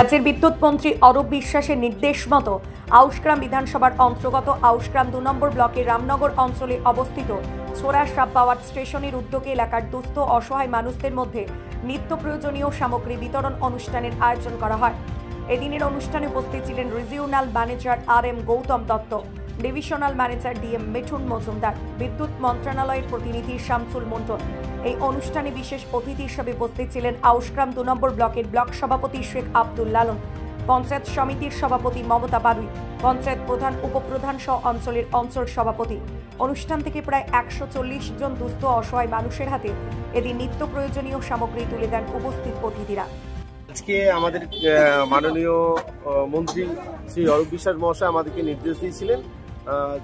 রাজ্যের বিদ্যুৎ মন্ত্রী অরূপ বিশ্বাসের নির্দেশ মতো আউশগ্রাম বিধানসভার অন্তর্গত আউশগ্রাম 2 নম্বর ব্লকের রামনগর অঞ্চলে অবস্থিত ছোড়া সাব পাওয়ার স্টেশনের উদ্যোগে এলাকার দুস্থ অসহায় মানুষদের মধ্যে নিত্য প্রয়োজনীয় সামগ্রী বিতরণ অনুষ্ঠানের আয়োজন করা হয়। এদিনের অনুষ্ঠানে উপস্থিত ছিলেন regional manager RM Gautam Dutta, divisional manager DM Mithun Majumdar, বিদ্যুৎ মন্ত্রণালয়ের প্রতিনিধি শামসুল মন্ডল। এই অনুষ্ঠানে বিশেষ অতিথি হিসেবে উপস্থিত ছিলেন আউশগ্রাম 2 নম্বর ব্লকের ব্লক সভাপতি শেখ আব্দুল লালন, পঞ্চায়েত সমিতির সভাপতি মমতা বারুই, পঞ্চায়েত প্রধান উপপ্রধান সহ অঞ্চলের অঞ্চল সভাপতি। অনুষ্ঠান থেকে প্রায় 140 জন দুস্থ অসহায় মানুষের হাতে এদিন নিত্য প্রয়োজনীয় সামগ্রী তুলে দেন উপস্থিত অতিথিরা। আজকে আমাদের মাননীয় মন্ত্রী শ্রী অরূপ বিশ্বাস মহাশয় আমাদেরকে নির্দেশ দিয়েছিলেন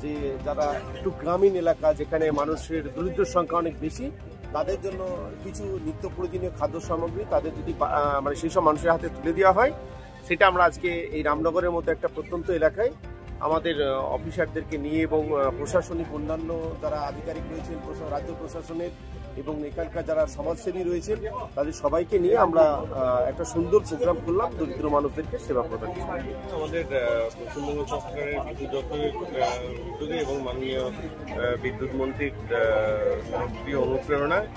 যে যারা একটু গ্রামীণ এলাকা, যেখানে মানুষের দরিদ্র সংখ্যা অনেক বেশি, তাদের জন্য কিছু নিত্য প্রয়োজনীয় খাদ্য সামগ্রী তাদের যদি মানে সেই সব মানুষের হাতে তুলে দেওয়া হয়, সেটা আমরা আজকে এই রামনগরের মতো একটা প্রত্যন্ত এলাকায় আমাদের অফিসারদেরকে নিয়ে এবং প্রশাসনিক অন্যান্য যারা আধিকারিক রয়েছেন রাজ্য প্রশাসনের এবং এখানকার যারা সমাজসেবী রয়েছেন তাদের সবাইকে নিয়ে আমরা একটা সুন্দর প্রোগ্রাম করলাম দরিদ্র মানুষদেরকে সেবা প্রদান। আমাদের পশ্চিমবঙ্গ সরকারের বিদ্যুৎ দপ্তরের উদ্যোগে এবং মাননীয় বিদ্যুৎ মন্ত্রীর প্রিয় অনুপ্রেরণায়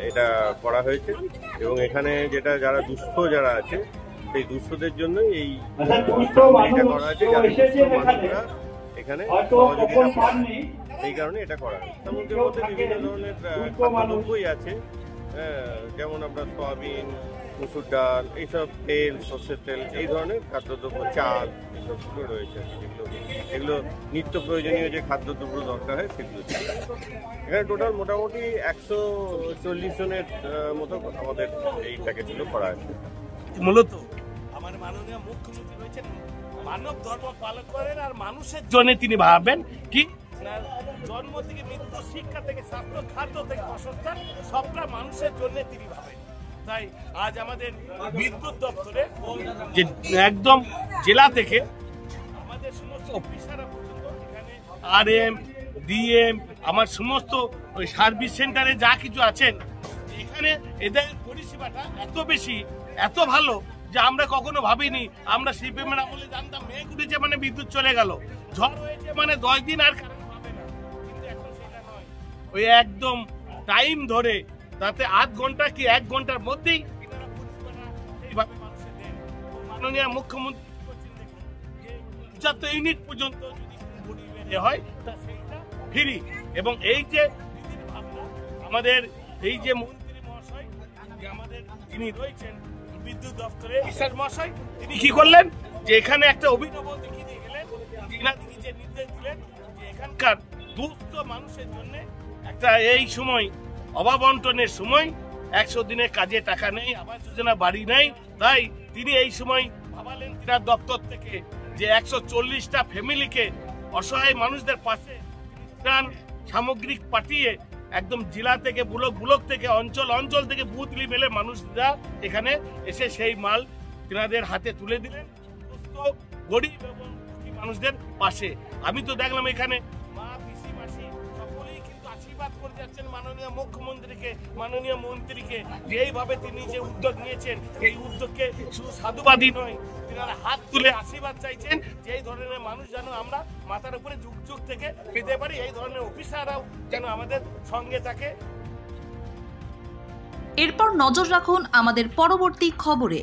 এটা করা হয়েছে এবং এখানে যেটা যারা দুস্থ যারা আছে সেই দুস্থদের জন্য এই এটা করা হয়েছে, যারা দুস্থ মানুষরা এখানে সহযোগিতা পান, এই কারণে এটা করা হয়। সামগ্রীর মধ্যে বিভিন্ন ধরনের খাদ্যদ্রব্যই আছে, যেমন আমরা সয়াবিন, মুসুর ডাল, এইসব তেল, সর্ষের তেল, এই ধরনের খাদ্যদ্রব্য, চাল, এইসবগুলো রয়েছে। এগুলো নিত্য প্রয়োজনীয় যে খাদ্যদ্রব্য দরকার হয় সেগুলো। এখানে টোটাল মোটামুটি 140 জনের মতো আমাদের এই প্যাকেজগুলো করা হয়েছে। মূলত আমার মাননীয় মুখ্যমন্ত্রী রয়েছেন মানব ধর্ম পালন করেন আর মানুষের জন্য তিনি ভাবেন কি জন্ম থেকে মৃত্যু, শিক্ষা থেকে স্বাস্থ্য, খাদ্য থেকে বাসস্থান, সবটা মানুষের জন্য তিনি ভাবেন। তাই আজ আমাদের বিদ্যুৎ দপ্তরে যে একদম জেলা থেকে আমাদের সমস্ত অফিসাররা পর্যন্ত এখানে RM, DM, আমার সমস্ত ওই সার্ভিস সেন্টারে যা কিছু আছেন, এখানে এদের পরিষেবাটা এত বেশি, এত ভালো যে আমরা কখনো ভাবিনি। আমরা সিপিএম আমলে জানতাম মেঘ উঠেছে মানে বিদ্যুৎ চলে গেল, ঝড় হয়েছে মানে 10 দিন আর কারেন্ট পাবে না, কিন্তু এখন সেটা নয়। ওই একদম টাইম ধরে, তাতে আধ ঘন্টা কি 1 ঘন্টার মধ্যেই এনারা পরিষেবাটা এইভাবে মানুষের দেন। মাননীয় মুখ্যমন্ত্রী করছেন, দেখুন যে 75 ইউনিট পর্যন্ত যদি গরিবের হয় তা সেইটা ফ্রি। এবং এই যে দিদির ভাবনা, আমাদের এই যে মন্ত্রী মহাশয় যে আমাদের যিনি রয়েছেন বিদ্যুৎ দপ্তরে বিশ্বাস মহাশয়, তিনি কি করলেন যে এখানে একটা অভিনব দেখিয়ে দিয়ে গেলেন, যিনি যে নির্দেশ দিলেন যে এখানকার দুস্থ মানুষের জন্য একটা এই সময় অভাবন্টনের সময় 100 দিনের কাজে টাকা নেই, আবাস যোজনা বাড়ি নেই, তাই তিনি এই সময় ভাবালেন তিনার দপ্তর থেকে যে 140টা ফ্যামিলিকে, অসহায় মানুষদের পাশে ত্রাণ সামগ্রিক পাঠিয়ে একদম জেলা থেকে ব্লক থেকে অঞ্চল থেকে বুথ লেভেলে মানুষরা এখানে এসে সেই মাল তিনাদের হাতে তুলে দিলেন সুস্থ গরিব এবং মানুষদের পাশে। আমি তো দেখলাম এখানে মা, পিসি, মাসি সকলেই কিন্তু আশীর্বাদ করে যাচ্ছেন মাননীয় মুখ্যমন্ত্রীকে, মাননীয় মন্ত্রীকে, যে এইভাবে তিনি যে উদ্যোগ নিয়েছেন, এই উদ্যোগকে শুধু সাধুবাদই নয়, তিনারা হাত তুলে আশীর্বাদ চাইছেন যে এই ধরনের মানুষ যেন আমরা মাথার উপরে যুগ থেকে পেতে পারি, এই ধরনের অফিসাররাও যেন আমাদের সঙ্গে থাকে। এরপর নজর রাখুন আমাদের পরবর্তী খবরে।